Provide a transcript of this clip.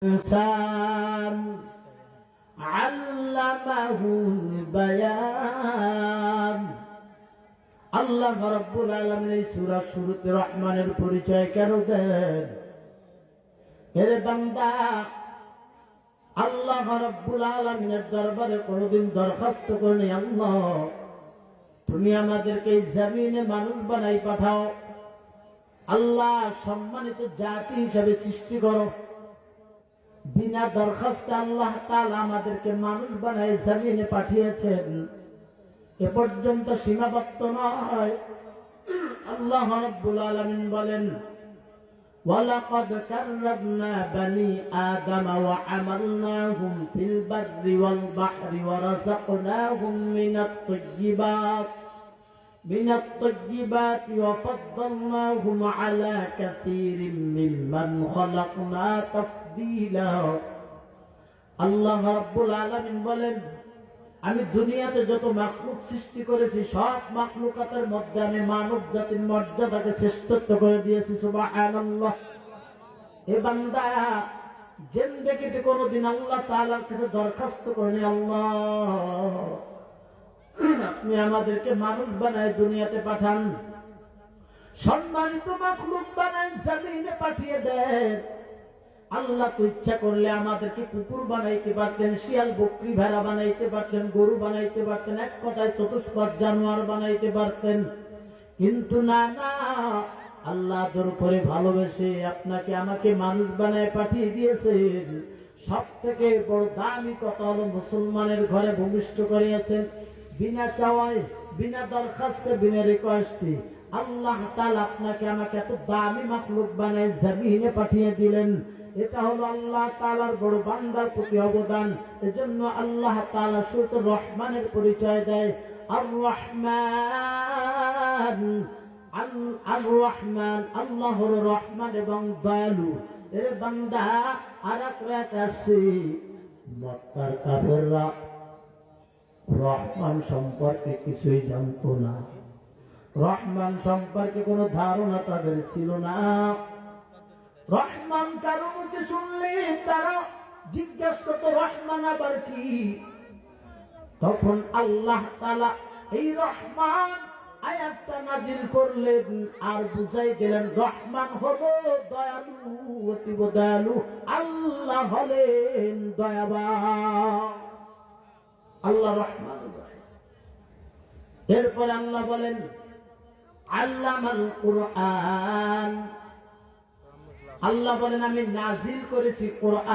ইনসান আল্লামাহুল বায়ান। আল্লাহ রাব্বুল আলামিন এই সূরার শুরুতে রহমানের পরিচয় কেন দেন? হে বান্দা, আল্লাহ রাব্বুল আলামিনের দরবারে কোনদিন দরখাস্ত করেনি, আল্লাহ তুমি আমাদেরকে এই জমিনে মানুষ বানাই পাঠাও, আল্লাহ সম্মানিত জাতি হিসাবে সৃষ্টি করো। বিনা দরখাস্তে আল্লাহ তাআলা আমাদেরকে মানুষ বানাই জমিনে পাঠিয়েছেন। এ পর্যন্ত সীমাবদ্ধ নয়। আল্লাহ রাব্বুল আলামিন বলেন, ওয়ালাকাদ কাররামনা বানি আদম ওয়া হামালনাহুম ফিল বাররি ওয়াল বাহরি ওয়া রাযাকনাহুম মিনাত তাইয়্যিবাতি ওয়া ফাদ্দালনাহুম আলা কাসীরিম মিম্মান খালাকনা তাফদীলা। আল্লাহ রাব্বুল আলামিন বলেন, আমি দুনিয়াতে যত মাখলুক সৃষ্টি করেছি সব মাখলুকাতের মধ্যে আমি মানব জাতির মর্যাদাকে শ্রেষ্ঠত্ব করে দিয়েছি। সুবহানাল্লাহ। এ বান্দা, জিন্দেগিতে কোনদিন আল্লাহ তাআলার কাছে দরখাস্ত করেনি, আল্লাহ আপনি আমাদেরকে মানুষ বানায় দুনিয়াতে পাঠান, সম্মানিত মাখলুক বানায় জমিনে পাঠিয়ে দেন। আল্লাহ তো ইচ্ছা করলে আমাদেরকে কুকুর বানাইতে পারতেন, শিয়াল বকরি ভেড়া বানাইতে পারতেন, গরু বানাইতে পারতেন, এক কথায় চতুষ্পদ জানোয়ার বানাইতে পারতেন। কিন্তু না, আল্লাহ আদর করে ভালোবেসে আপনাকে আমাকে মানুষ বানায় পাঠিয়ে দিয়েছেন। সব থেকে বড় দামি কথা হলো মুসলমানের ঘরে ভূমিষ্ঠ করিয়েছেন, বিনা চাওয়ায়, বিনা দরখাস্তে, বিনা রিকোয়েস্টে আল্লাহ তাআলা আপনাকে আমাকে এত দামি মাখলুক বানায় জমিনে পাঠিয়ে দিলেন। এটা হলো আল্লাহ তাআলার বড় বান্দার প্রতি অবদান। এজন্য আল্লাহ তাআলা সূরা রহমানের পরিচয় দেয়, আর রহমান। আর রহমান, আল্লাহ হলো রহমান এবং দয়ালু। এর বান্দা, আর এক রাত আসছে, মক্কার কাফেররা রহমান সম্পর্কে কিছুই জানতো না, রহমান সম্পর্কে কোনো ধারণা তাদের ছিল না। রহমান কারো মুখে শুনলে তারা জিজ্ঞাসা করত, রহমান আবার কি? তখন আল্লাহ তাআলা এই রহমান আয়াতটা নাজিল করলেন আর বুঝাই দিলেন, রহমান হলো দয়ালু, অতীব দয়ালু। আল্লাহ হলেন দয়াবান। আল্লাহ রহমান। এরপরে আল্লাহ বলেন, আল্লামাল কুরআন। আল্লাহ বলেন, আমি নাজিল করেছি কোরআন।